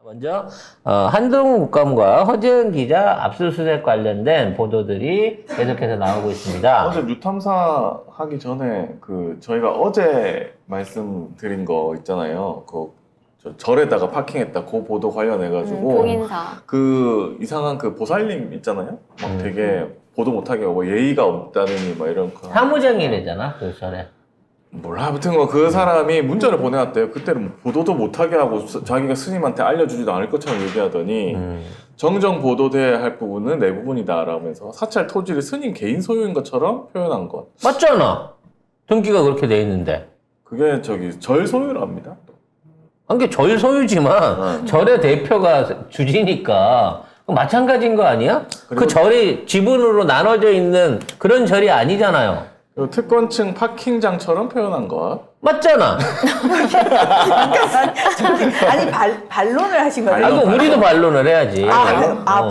먼저 한동훈 국감과 허재은 기자 압수수색 관련된 보도들이 계속해서 나오고 있습니다. 어제 뉴탐사 하기 전에 저희가 어제 말씀드린 거 있잖아요. 절에다가 파킹했다 그 보도 관련해가지고 공인사. 이상한 보살님 있잖아요. 막 되게 보도 못하게 하고 예의가 없다느니 막 이런 거. 사무장이래잖아 그 전에. 몰라 아무튼 그 사람이 문자를 보내왔대요. 그때는 보도도 못하게 하고 자기가 스님한테 알려주지도 않을 것처럼 얘기하더니 정정 보도돼야 할 부분은 내 부분이다 라면서 사찰 토지를 스님 개인 소유인 것처럼 표현한 것. 맞잖아. 등기가 그렇게 돼 있는데. 그게 절 소유랍니다. 그게 절 소유지만 절의 대표가 주지니까 마찬가지인 거 아니야? 그 절이 지분으로 나눠져 있는 그런 절이 아니잖아요. 특권층 파킹장처럼 표현한 것. 맞잖아. 아니 반론을 하신 거예요? 아이고 우리도 반론을 해야지.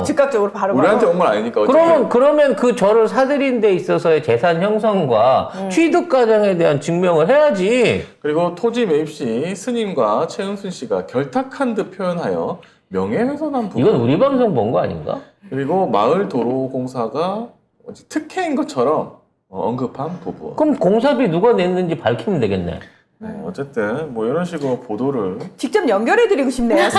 즉각적으로 바로 우리한테 온 건 아니니까. 그러면 그 절을 사들인 데 있어서의 재산 형성과 취득 과정에 대한 증명을 해야지. 그리고 토지 매입 시 스님과 최은순 씨가 결탁한 듯 표현하여 명예훼손한 부분. 이건 우리 방송 본 거 아닌가? 그리고 마을 도로공사가 특혜인 것처럼 언급한 부분. 그럼 공사비 누가 냈는지 밝히면 되겠네. 네, 어쨌든 이런 식으로 보도를 직접 연결해드리고 싶네요.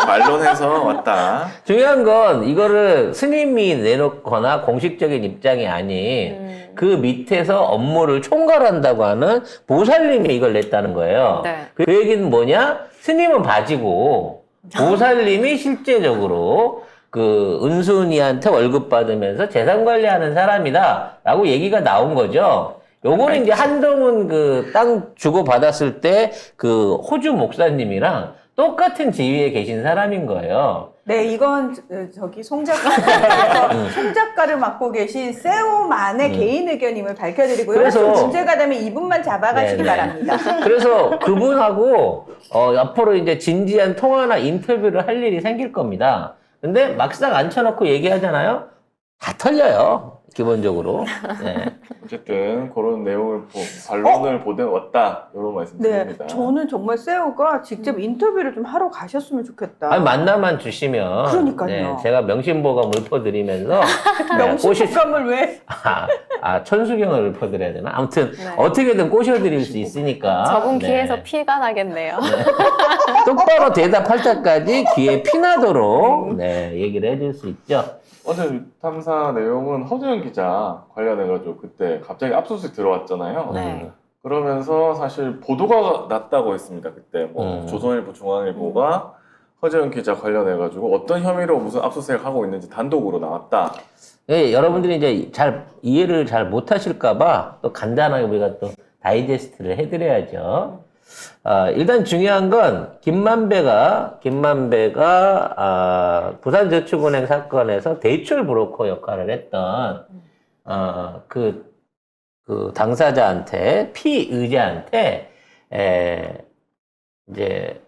반론해서 왔다. 중요한 건 이거를 스님이 내놓거나 공식적인 입장이 아닌 그 밑에서 업무를 총괄한다고 하는 보살님이 이걸 냈다는 거예요. 네. 그 얘기는 뭐냐? 스님은 바지고 보살님이 실제적으로 은순이한테 월급 받으면서 재산 관리하는 사람이다 라고 얘기가 나온 거죠. 요거는 이제 한동훈 땅 주고 받았을 때 호주 목사님이랑 똑같은 지위에 계신 사람인 거예요. 네, 이건 송 작가를 맡고 계신 세우만의 개인 의견임을 밝혀드리고요. 그래서 문제가 되면 이분만 잡아가시기 네네. 바랍니다. 그래서 그분하고 앞으로 이제 진지한 통화나 인터뷰를 할 일이 생길 겁니다. 근데 막상 앉혀놓고 얘기하잖아요. 다 털려요. 기본적으로. 네. 어쨌든 그런 내용을 반론을 보내왔다 이런 말씀드립니다. 네, 저는 정말 세우가 직접 인터뷰를 좀 하러 가셨으면 좋겠다. 아니, 만나만 주시면. 그러니까요. 네, 제가 명심보감 읊어드리면서. 명심보감을 왜? 천수경을 읊어드려야 되나? 아무튼, 네. 어떻게든 꼬셔드릴 수 있으니까. 저분 네. 귀에서 피가 나겠네요. 똑바로 대답할 때까지 귀에 피나도록, 네, 얘기를 해줄 수 있죠. 어제 탐사 내용은 허재은 기자 관련해가지고 그때 갑자기 압수수색 들어왔잖아요. 네. 그러면서 사실 보도가 났다고 했습니다. 그때 조선일보, 중앙일보가 허재은 기자 관련해가지고 어떤 혐의로 무슨 압수수색 하고 있는지 단독으로 나왔다. 네, 여러분들이 이제 이해를 잘 못하실까봐 또 간단하게 우리가 또 다이제스트를 해드려야죠. 일단 중요한 건 김만배가 부산저축은행 사건에서 대출 브로커 역할을 했던 그 당사자한테 피의자한테 이제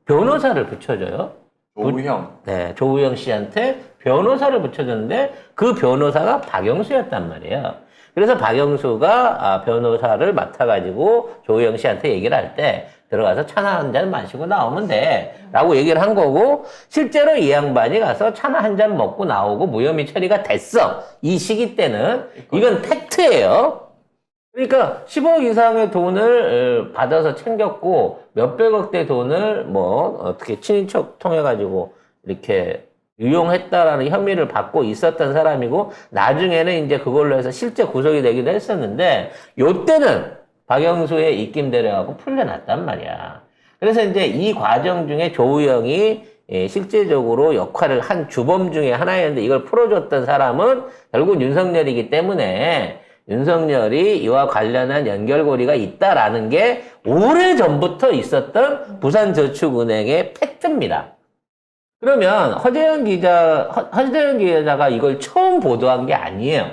변호사를 붙여줘요. 조우형. 네, 조우영 씨한테 변호사를 붙여줬는데 그 변호사가 박영수였단 말이에요. 그래서 박영수가 변호사를 맡아가지고 조우영 씨한테 얘기를 할 때 들어가서 차나 한 잔 마시고 나오면 돼 라고 얘기를 한 거고 실제로 이 양반이 가서 차나 한 잔 먹고 나오고 무혐의 처리가 됐어. 이 시기 때는 이건 팩트예요. 그러니까 10억 이상의 돈을 받아서 챙겼고 몇백억대 돈을 어떻게 친인척 통해가지고 이렇게 유용했다라는 혐의를 받고 있었던 사람이고 나중에는 이제 그걸로 해서 실제 구속이 되기도 했었는데 요때는 박영수의 입김대로하고 풀려났단 말이야. 그래서 이제 이 과정 중에 조우영이 실제적으로 역할을 한 주범 중에 하나였는데 이걸 풀어줬던 사람은 결국 윤석열이기 때문에 윤석열이 이와 관련한 연결고리가 있다라는 게 오래전부터 있었던 부산저축은행의 팩트입니다. 그러면 허재은 기자가 이걸 처음 보도한 게 아니에요.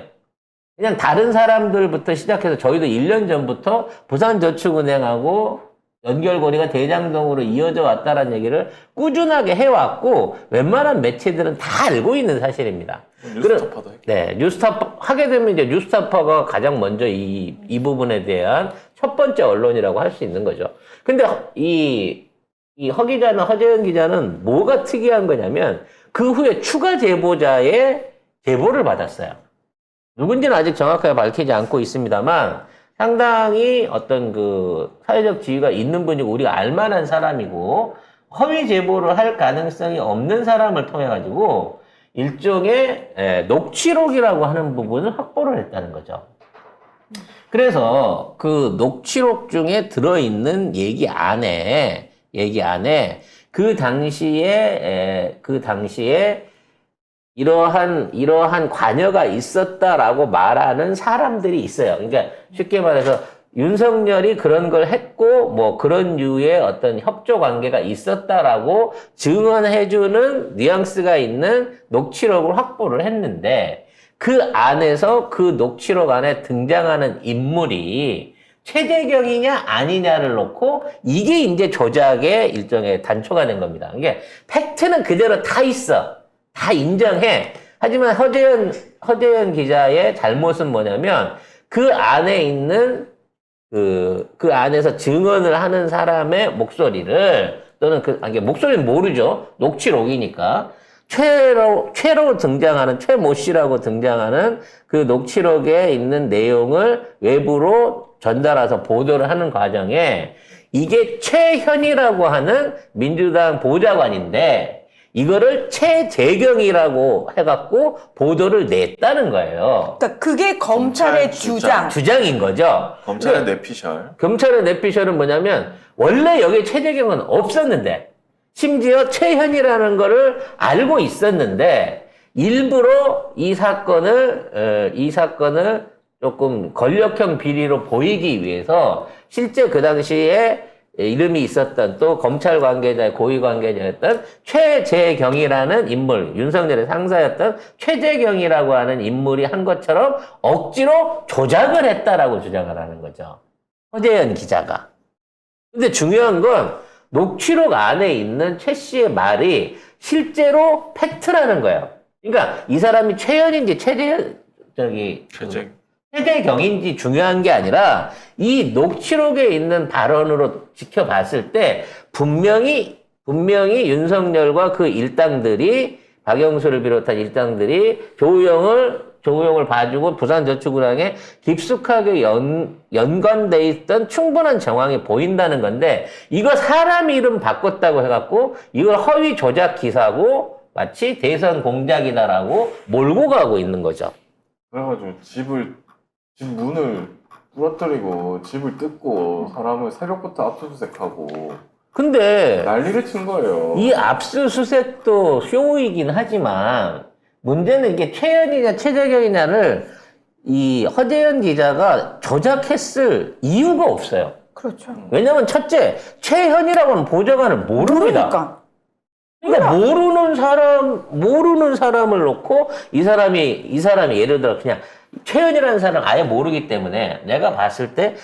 그냥 다른 사람들부터 시작해서 저희도 1년 전부터 부산저축은행하고 연결고리가 대장동으로 이어져 왔다는 얘기를 꾸준하게 해왔고 웬만한 매체들은 다 알고 있는 사실입니다. 뉴스타파도 했고. 네, 뉴스타파 하게 되면 이제 뉴스타파가 가장 먼저 이 부분에 대한 첫 번째 언론이라고 할 수 있는 거죠. 근데 이 허재현 기자는 뭐가 특이한 거냐면 그 후에 추가 제보자의 제보를 받았어요. 누군지는 아직 정확하게 밝히지 않고 있습니다만 상당히 어떤 그 사회적 지위가 있는 분이고 우리가 알만한 사람이고 허위 제보를 할 가능성이 없는 사람을 통해 가지고 일종의 녹취록이라고 하는 부분을 확보를 했다는 거죠. 그래서 그 녹취록 중에 들어있는 얘기 안에 그 당시에 이러한 관여가 있었다라고 말하는 사람들이 있어요. 그러니까 쉽게 말해서 윤석열이 그런 걸 했고 뭐 그런 류의 어떤 협조 관계가 있었다라고 증언해주는 뉘앙스가 있는 녹취록을 확보를 했는데 그 안에서 그 녹취록 안에 등장하는 인물이 최재경이냐 아니냐를 놓고 이게 이제 조작의 일종의 단초가 된 겁니다. 이게 팩트는 그대로 다 있어. 다 인정해. 하지만 허재현 기자의 잘못은 뭐냐면 그 안에 있는 그 안에서 증언을 하는 사람의 목소리를 또는 목소리는 모르죠. 녹취록이니까. 최로 등장하는 최모 씨라고 등장하는 그 녹취록에 있는 내용을 외부로 전달해서 보도를 하는 과정에 이게 최현이라고 하는 민주당 보좌관인데 이거를 최재경이라고 해갖고 보도를 냈다는 거예요. 그러니까 그게 검찰의 검찰 주장인 거죠. 검찰의 내피셜. 검찰의 내피셜은 뭐냐면 원래 여기 최재경은 없었는데 심지어 최현이라는 거를 알고 있었는데 일부러 이 사건을 조금 권력형 비리로 보이기 위해서 실제 그 당시에 이름이 있었던 또 검찰 관계자의 고위 관계자였던 최재경이라는 인물, 윤석열의 상사였던 최재경이라고 하는 인물이 한 것처럼 억지로 조작을 했다라고 주장을 하는 거죠. 허재현 기자가. 근데 중요한 건 녹취록 안에 있는 최 씨의 말이 실제로 팩트라는 거예요. 그러니까 이 사람이 최현인지 최재경인지 중요한 게 아니라 이 녹취록에 있는 발언으로 지켜봤을 때 분명히 윤석열과 그 일당들이 박영수를 비롯한 일당들이 조우영을 봐주고 부산저축은행에 깊숙하게 연관돼 있던 충분한 정황이 보인다는 건데 이거 사람 이름 바꿨다고 해갖고 이걸 허위 조작 기사고 마치 대선 공작이다라고 몰고 가고 있는 거죠. 그래가지고 집 문을 부러뜨리고 집을 뜯고 사람을 새벽부터 압수수색하고 근데 난리를 친 거예요. 이 압수수색도 쇼이긴 하지만 문제는 이게 최현이냐 최재경이냐를 이 허재현 기자가 조작했을 이유가 없어요. 그렇죠. 왜냐면 첫째, 최현이라고는 보좌관을 모릅니다. 그러니까 모르는 사람을 놓고 이 사람이 예를 들어 그냥 최현이라는 사람을 아예 모르기 때문에 내가 봤을 때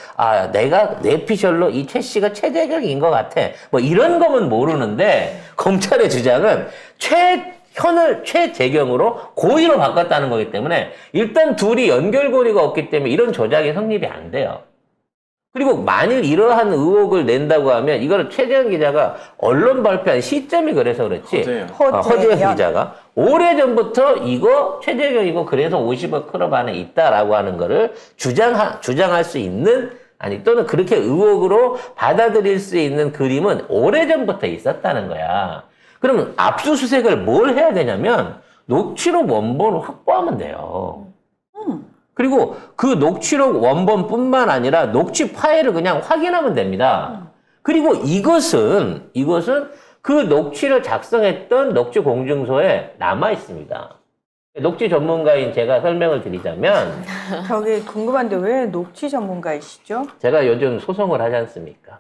내가 내피셜로 이 최 씨가 최재경인 것 같아. 뭐 이런 거면 모르는데 검찰의 주장은 최현을 최재경으로 고의로 바꿨다는 거기 때문에 일단 둘이 연결고리가 없기 때문에 이런 조작이 성립이 안 돼요. 그리고 만일 이러한 의혹을 낸다고 하면 이걸 최재형 기자가 언론 발표한 시점이 그래서 그렇지. 허재형 기자가 오래전부터 이거 최재경이고 그래서 50억 클럽 안에 있다라고 하는 거를 주장할 수 있는 또는 그렇게 의혹으로 받아들일 수 있는 그림은 오래전부터 있었다는 거야. 그러면 압수수색을 뭘 해야 되냐면 녹취록 원본을 확보하면 돼요. 그리고 그 녹취록 원본뿐만 아니라 녹취 파일을 그냥 확인하면 됩니다. 그리고 이것은 그 녹취를 작성했던 녹취 공증소에 남아 있습니다. 녹취 전문가인 제가 설명을 드리자면 저기 궁금한데 왜 녹취 전문가이시죠? 제가 요즘 소송을 하지 않습니까?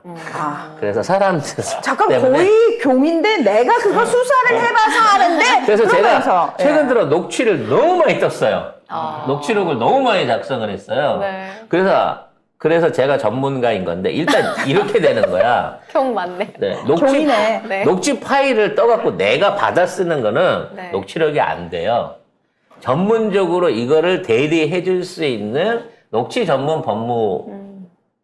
그래서 사람들 잠깐 때문에 거의 교민데 내가 그거 수사를 해봐서 하는데 그래서 그러면서, 제가 최근 들어 녹취를 너무 많이 떴어요. 녹취록을 너무 많이 작성을 했어요. 네. 그래서 제가 전문가인 건데 일단 이렇게 되는 거야. 경 맞네. 네, 종이네. 네. 녹취 파일을 떠갖고 내가 받아 쓰는 거는 네. 녹취록이 안 돼요. 전문적으로 이거를 대리해 줄 수 있는 녹취 전문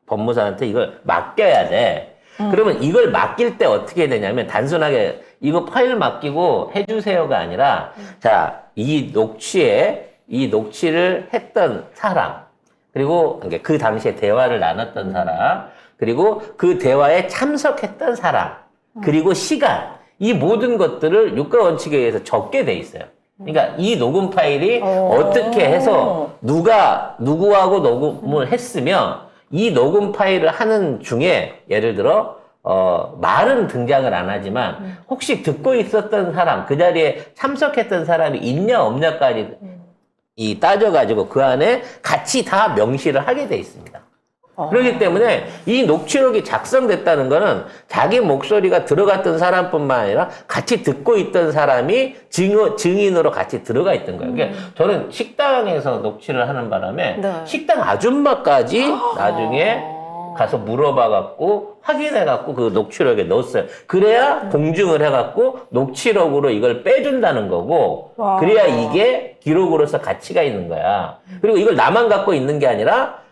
법무사한테 이걸 맡겨야 돼. 그러면 이걸 맡길 때 어떻게 되냐면 단순하게 이거 파일 맡기고 해주세요가 아니라 자, 이 녹취를 했던 사람 그리고 그 당시에 대화를 나눴던 사람 그리고 그 대화에 참석했던 사람 그리고 시간 이 모든 것들을 육가 원칙에 의해서 적게 돼 있어요. 그러니까 이 녹음 파일이 어떻게 해서 누구하고 녹음을 했으면 이 녹음 파일을 하는 중에 예를 들어 말은 등장을 안 하지만 혹시 듣고 있었던 사람 그 자리에 참석했던 사람이 있냐 없냐까지 이 따져가지고 그 안에 같이 다 명시를 하게 돼 있습니다. 그렇기 때문에 이 녹취록이 작성됐다는 거는 자기 목소리가 들어갔던 사람뿐만 아니라 같이 듣고 있던 사람이 증인으로 같이 들어가 있던 거예요. 그러니까 저는 식당에서 녹취를 하는 바람에 네. 식당 아줌마까지 나중에 가서 물어봐갖고 확인해갖고 그 녹취록에 넣었어요. 그래야 공증을 해갖고 녹취록으로 이걸 빼준다는 거고 와. 그래야 이게 기록으로서 가치가 있는 거야. 그리고 이걸 나만 갖고 있는 게 아니라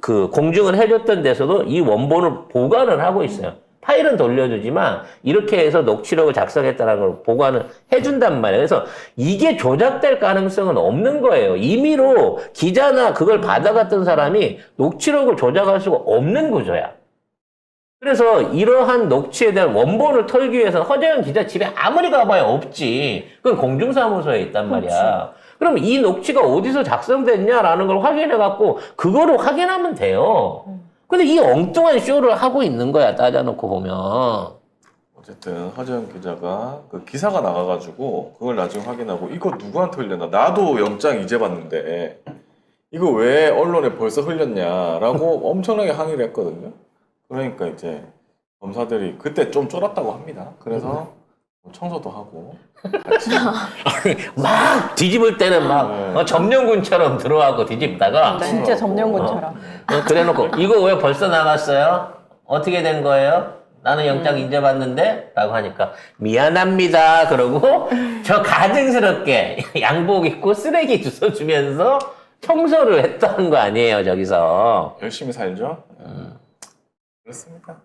그 공증을 해줬던 데서도 이 원본을 보관을 하고 있어요. 파일은 돌려주지만 이렇게 해서 녹취록을 작성했다는 걸 보관을 해준단 말이에요. 그래서 이게 조작될 가능성은 없는 거예요. 임의로 기자나 그걸 받아갔던 사람이 녹취록을 조작할 수가 없는 구조야. 그래서 이러한 녹취에 대한 원본을 털기 위해서는 허재현 기자 집에 아무리 가봐야 없지. 그건 공중사무소에 있단 말이야. 그럼 이 녹취가 어디서 작성됐냐라는 걸 확인해갖고 그거를 확인하면 돼요. 근데 이 엉뚱한 쇼를 하고 있는 거야, 따져놓고 보면. 어쨌든 허재현 기자가 그 기사가 나가가지고 그걸 나중에 확인하고 이거 누구한테 흘렸나? 나도 영장 이제 봤는데 이거 왜 언론에 벌써 흘렸냐라고 엄청나게 항의를 했거든요. 그러니까 이제 검사들이 그때 좀 쫄았다고 합니다. 그래서 청소도 하고 같이 막 뒤집을 때는 막 네. 점령군처럼 들어가고 뒤집다가 네. 진짜 점령군처럼. 그래놓고 이거 왜 벌써 나갔어요? 어떻게 된 거예요? 나는 영장 인제 받는데? 라고 하니까 미안합니다 그러고 저 가증스럽게 양복 입고 쓰레기 주워주면서 청소를 했다는 거 아니에요 저기서. 열심히 살죠. 그렇습니다.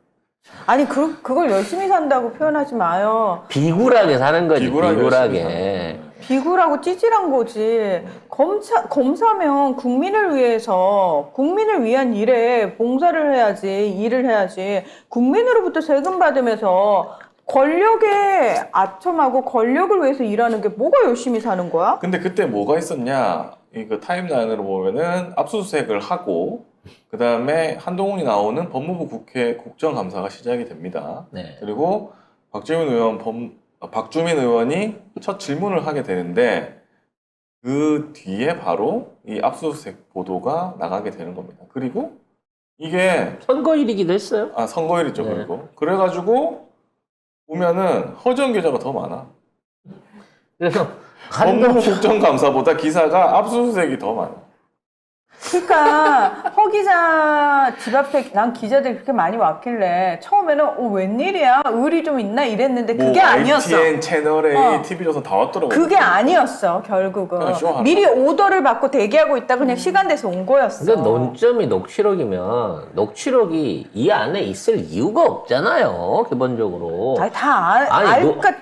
아니 그걸 열심히 산다고 표현하지 마요. 비굴하게 사는 거지 비굴하게 비굴하게. 비굴하고 찌질한 거지. 검사면 국민을 위해서, 국민을 위한 일에 봉사를 해야지, 일을 해야지. 국민으로부터 세금 받으면서 권력에 아첨하고 권력을 위해서 일하는 게 뭐가 열심히 사는 거야? 근데 그때 뭐가 있었냐? 이거 타임라인으로 보면은 압수수색을 하고 그 다음에 한동훈이 나오는 법무부 국회 국정감사가 시작이 됩니다. 네. 그리고 박주민 의원이 첫 질문을 하게 되는데 그 뒤에 바로 이 압수수색 보도가 나가게 되는 겁니다. 그리고 이게 선거일이기도 했어요. 선거일이죠. 네. 그리고 그래가지고 보면은 허재현 기자가 더 많아. 그래서 법무부 국정감사보다 기사가 압수수색이 더 많아. 그러니까 허 기자 집 앞에 난 기자들이 그렇게 많이 왔길래 처음에는 웬일이야 의리 좀 있나 이랬는데 그게 아니었어. ITN 채널A, 어. TV조선 다 왔더라고. 그게 아니었어 결국은. 그냥 쇼하는 미리 오더를 받고 대기하고 있다 그냥 시간 돼서 온 거였어. 근데 논점이 녹취록이면 녹취록이 이 안에 있을 이유가 없잖아요 기본적으로.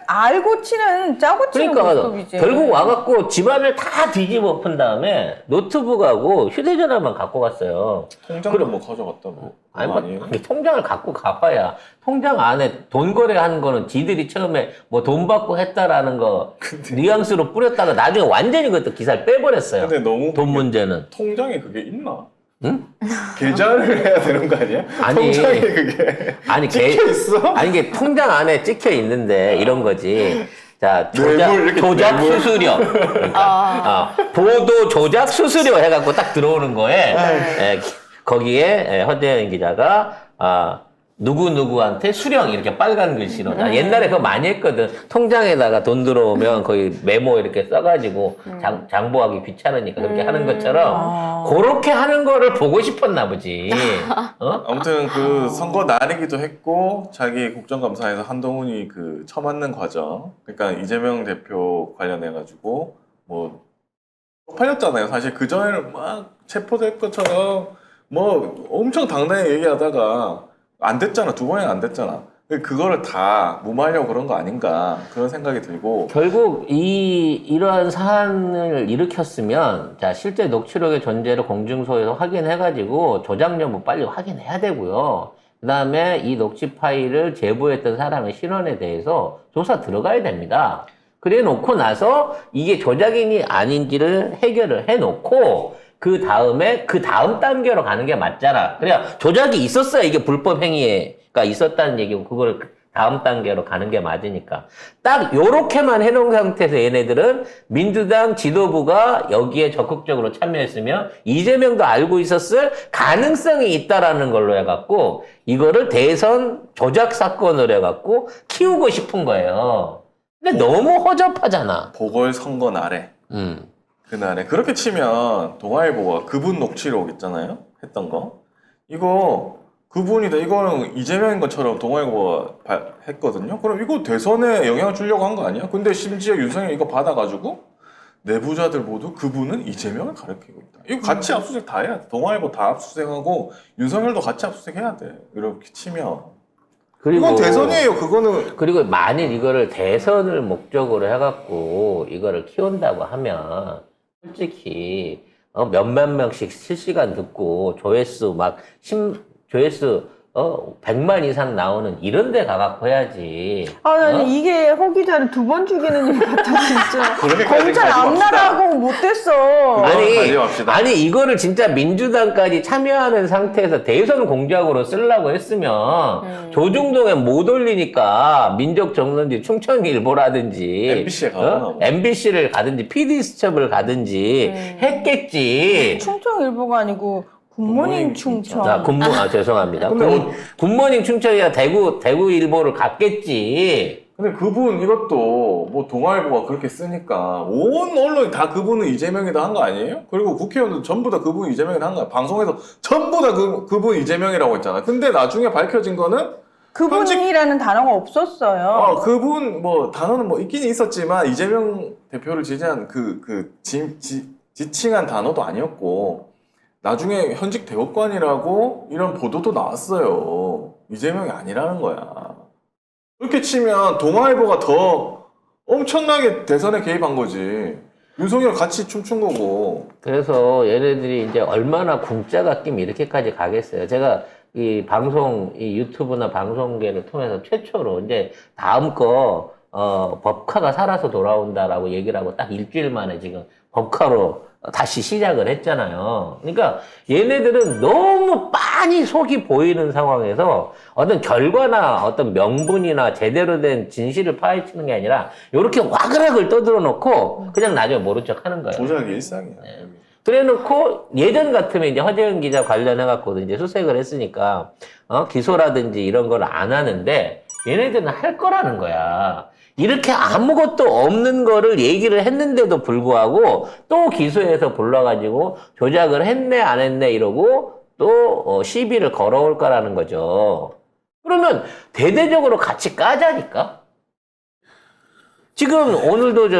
알고 치는 짜고 치는 그러니까 모습이지. 결국 와갖고 집안을 다 뒤집어 푼 다음에 노트북하고 휴대전화만 갖고 갔어요. 통장도 뭐 가져갔다고. 아니, 그거 뭐, 아니에요? 아니, 통장을 갖고 가봐야 통장 안에 돈 거래한 거는 지들이 처음에 뭐 돈 받고 했다라는 거 뉘앙스로 뿌렸다가 나중에 완전히 그것도 기사를 빼버렸어요. 근데 너무 돈 문제는. 통장에 그게 있나? 응? 계좌를 해야 되는 거 아니야? 아니. 통장에 그게 아니 찍혀 있어? 아니 이게 통장 안에 찍혀 있는데 이런 거지. 자 뇌물, 이렇게 조작 뇌물. 수수료. 그러니까, 보도 조작 수수료 해갖고 딱 들어오는 거에 거기에 허재현 기자가 누구누구한테 수령 이렇게 빨간 글씨로. 나 옛날에 그거 많이 했거든. 통장에다가 돈 들어오면 거의 메모 이렇게 써가지고 장보하기 귀찮으니까 그렇게 하는 것처럼 그렇게 하는 거를 보고 싶었나 보지. 어? 아무튼 그 선거 날이기도 했고 자기 국정감사에서 한동훈이 그 처맞는 과정 그러니까 이재명 대표 관련해 가지고 뭐 쪽팔렸잖아요. 사실 그 전에는 막 체포될 것처럼 뭐 엄청 당당히 얘기하다가 안 됐잖아. 두 번이나 안 됐잖아. 그거를 다 무마하려고 그런 거 아닌가 그런 생각이 들고 결국 이러한 사안을 일으켰으면 자 실제 녹취록의 존재를 공증소에서 확인해가지고 조작 여부 빨리 확인해야 되고요. 그 다음에 이 녹취 파일을 제보했던 사람의 신원에 대해서 조사 들어가야 됩니다. 그래 놓고 나서 이게 조작인이 아닌지를 해결을 해놓고 그 다음에 그 다음 단계로 가는 게 맞잖아. 그냥 조작이 있었어야 이게 불법 행위가 있었다는 얘기고 그걸 다음 단계로 가는 게 맞으니까. 딱 요렇게만 해놓은 상태에서 얘네들은 민주당 지도부가 여기에 적극적으로 참여했으면 이재명도 알고 있었을 가능성이 있다라는 걸로 해갖고 이거를 대선 조작 사건으로 해갖고 키우고 싶은 거예요. 근데 너무 허접하잖아. 보궐선거 날에 그날에 그렇게 치면 동아일보가 그분 녹취록 있잖아요. 했던 거 이거 그분이다. 이거는 이재명인 것처럼 동아일보가 했거든요. 그럼 이거 대선에 영향을 주려고 한 거 아니야? 근데 심지어 윤석열이 이거 받아가지고 내부자들 모두 그분은 이재명을 가리키고 있다. 이거 같이 압수수색 다 해야 돼. 동아일보 다 압수수색하고 윤석열도 같이 압수수색해야 돼. 이렇게 치면 그리고 이건 대선이에요. 그거는 그리고 만일 이거를 대선을 목적으로 해갖고 이거를 키운다고 하면 솔직히 몇몇 명씩 실시간 듣고 조회수 조회수 100만 이상 나오는 이런 데 가갖고 해야지. 아, 나는 이게 허 기자를 두 번 죽이는 일 같아, 진짜. 그렇게까지 검찰 가지 맙시다. 앞나라고 못됐어. 그거 가지 맙시다. 아니 이거를 진짜 민주당까지 참여하는 상태에서 대선 공작으로 쓰려고 했으면 조중동에 못 올리니까 민족정론지 충청일보라든지 MBC에 가거나 MBC를 가든지 PD수첩을 가든지 했겠지. 충청일보가 아니고 굿모닝 충청. 자, 죄송합니다. 근데 굿모닝 충청이야 대구일보를 갔겠지. 근데 그분 이것도 뭐 동아일보가 그렇게 쓰니까 온 언론이 다 그분은 이재명이다 한 거 아니에요? 그리고 국회의원도 전부 다 그분 이재명이다 한 거야. 방송에서 전부 다 그분 이재명이라고 했잖아. 근데 나중에 밝혀진 거는 그분이라는 단어가 없었어요. 그분 뭐 단어는 뭐 있긴 있었지만 이재명 대표를 지지한 지칭한 단어도 아니었고 나중에 현직 대법관이라고 이런 보도도 나왔어요. 이재명이 아니라는 거야. 그렇게 치면 동아일보가 더 엄청나게 대선에 개입한 거지. 윤석열 같이 춤춘 거고. 그래서 얘네들이 이제 얼마나 궁짜가 끼면 이렇게까지 가겠어요. 제가 이 유튜브나 방송계를 통해서 최초로 이제 다음 거, 법카가 살아서 돌아온다라고 얘기를 하고 딱 일주일 만에 지금 법카로 다시 시작을 했잖아요. 그러니까 얘네들은 너무 빤히 속이 보이는 상황에서 어떤 결과나 어떤 명분이나 제대로 된 진실을 파헤치는 게 아니라 이렇게 와그락을 떠들어 놓고 그냥 나중에 모른 척 하는 거예요. 조작이 일상이야. 그래 놓고 예전 같으면 이제 허재은 기자 관련해갖고 이제 수색을 했으니까, 기소라든지 이런 걸 안 하는데 얘네들은 할 거라는 거야. 이렇게 아무것도 없는 거를 얘기를 했는데도 불구하고 또 기소해서 불러가지고 조작을 했네 안 했네 이러고 또 시비를 걸어올 거라는 거죠. 그러면 대대적으로 같이 까자니까. 지금 오늘도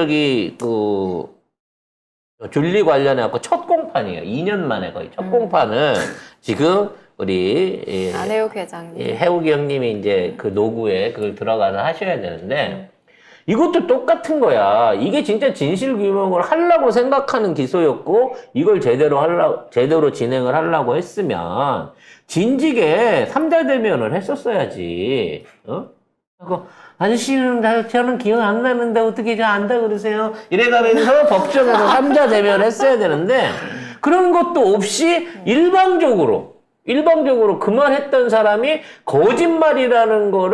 줄리 관련해갖고 첫 공판이에요. 2년 만에 거의 첫 공판을 지금 우리 안혜욱 회장님. 해욱이 형님이 이제 그 노구에 그걸 들어가서 하셔야 되는데 이것도 똑같은 거야. 이게 진짜 진실 규명을 하려고 생각하는 기소였고 이걸 제대로 진행을 하려고 했으면 진직에 3자 대면을 했었어야지. 아저씨는 저는 기억 안 나는데 어떻게 저 안다 그러세요? 이래가면서 법정에서 3자 대면을 했어야 되는데 그런 것도 없이 일방적으로 그만했던 사람이 거짓말이라고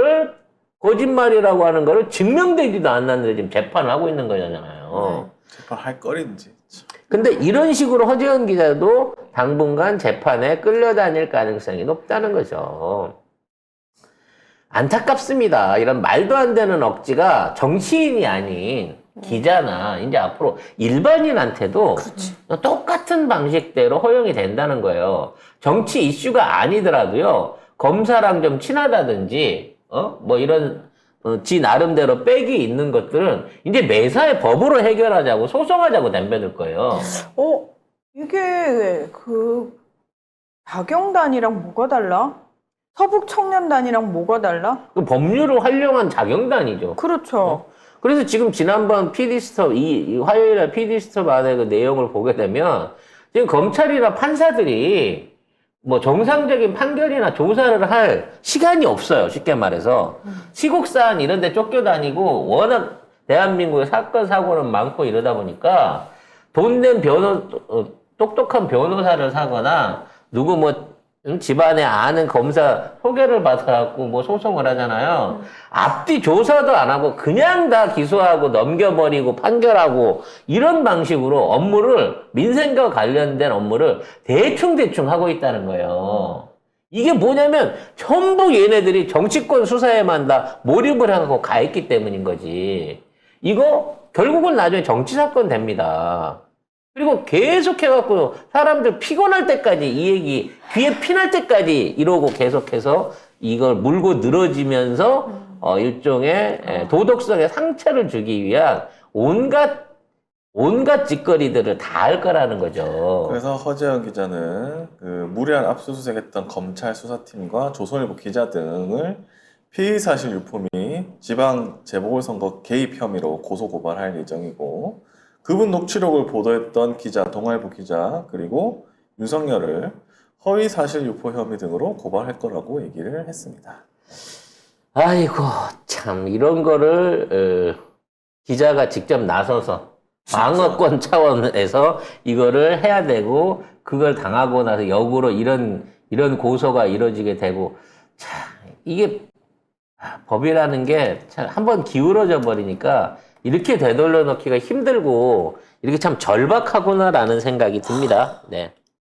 하는 거를 증명되지도 않았는데 지금 재판을 하고 있는 거잖아요. 재판할 거리인지. 근데 이런 식으로 허재은 기자도 당분간 재판에 끌려다닐 가능성이 높다는 거죠. 안타깝습니다. 이런 말도 안 되는 억지가 정치인이 아닌 기자나 이제 앞으로 일반인한테도 똑같은 방식대로 허용이 된다는 거예요. 정치 이슈가 아니더라도요. 검사랑 좀 친하다든지 이런 지 나름대로 백이 있는 것들은 이제 매사에 법으로 해결하자고 소송하자고 덤벼들 거예요. 이게 박영단이랑 뭐가 달라? 서북청년단이랑 뭐가 달라? 그 법률을 활용한 자경단이죠. 그렇죠. 그래서 지금 지난번 PD수첩, 이 화요일에 PD수첩 안에 그 내용을 보게 되면 지금 검찰이나 판사들이 뭐 정상적인 판결이나 조사를 할 시간이 없어요. 쉽게 말해서. 시국사안 이런 데 쫓겨다니고 워낙 대한민국에 사건, 사고는 많고 이러다 보니까 돈 낸 똑똑한 변호사를 사거나 누구 뭐 집안에 아는 검사 소개를 받아갖고 뭐 소송을 하잖아요. 앞뒤 조사도 안 하고 그냥 다 기소하고 넘겨버리고 판결하고 이런 방식으로 업무를 민생과 관련된 업무를 대충 하고 있다는 거예요. 이게 뭐냐면 전부 얘네들이 정치권 수사에만 다 몰입을 하고 가 있기 때문인 거지. 이거 결국은 나중에 정치 사건 됩니다. 그리고 계속 해갖고 사람들 피곤할 때까지 이 얘기 귀에 피날 때까지 이러고 계속해서 이걸 물고 늘어지면서 일종의 도덕성의 상처를 주기 위한 온갖 짓거리들을 다 할 거라는 거죠. 그래서 허재현 기자는 그 무리한 압수수색했던 검찰 수사팀과 조선일보 기자 등을 피의사실 유포 및 지방 재보궐선거 개입 혐의로 고소고발할 예정이고, 그분 녹취록을 보도했던 기자, 동아일보 기자, 그리고 윤석열을 허위사실 유포 혐의 등으로 고발할 거라고 얘기를 했습니다. 아이고 참 이런 거를 기자가 직접 나서서 방어권 차원에서 이거를 해야 되고, 그걸 당하고 나서 역으로 이런 고소가 이루어지게 되고, 참 이게 법이라는 게 참 한번 기울어져 버리니까 이렇게 되돌려 놓기가 힘들고 이렇게 참 절박하구나라는 생각이 듭니다. 네.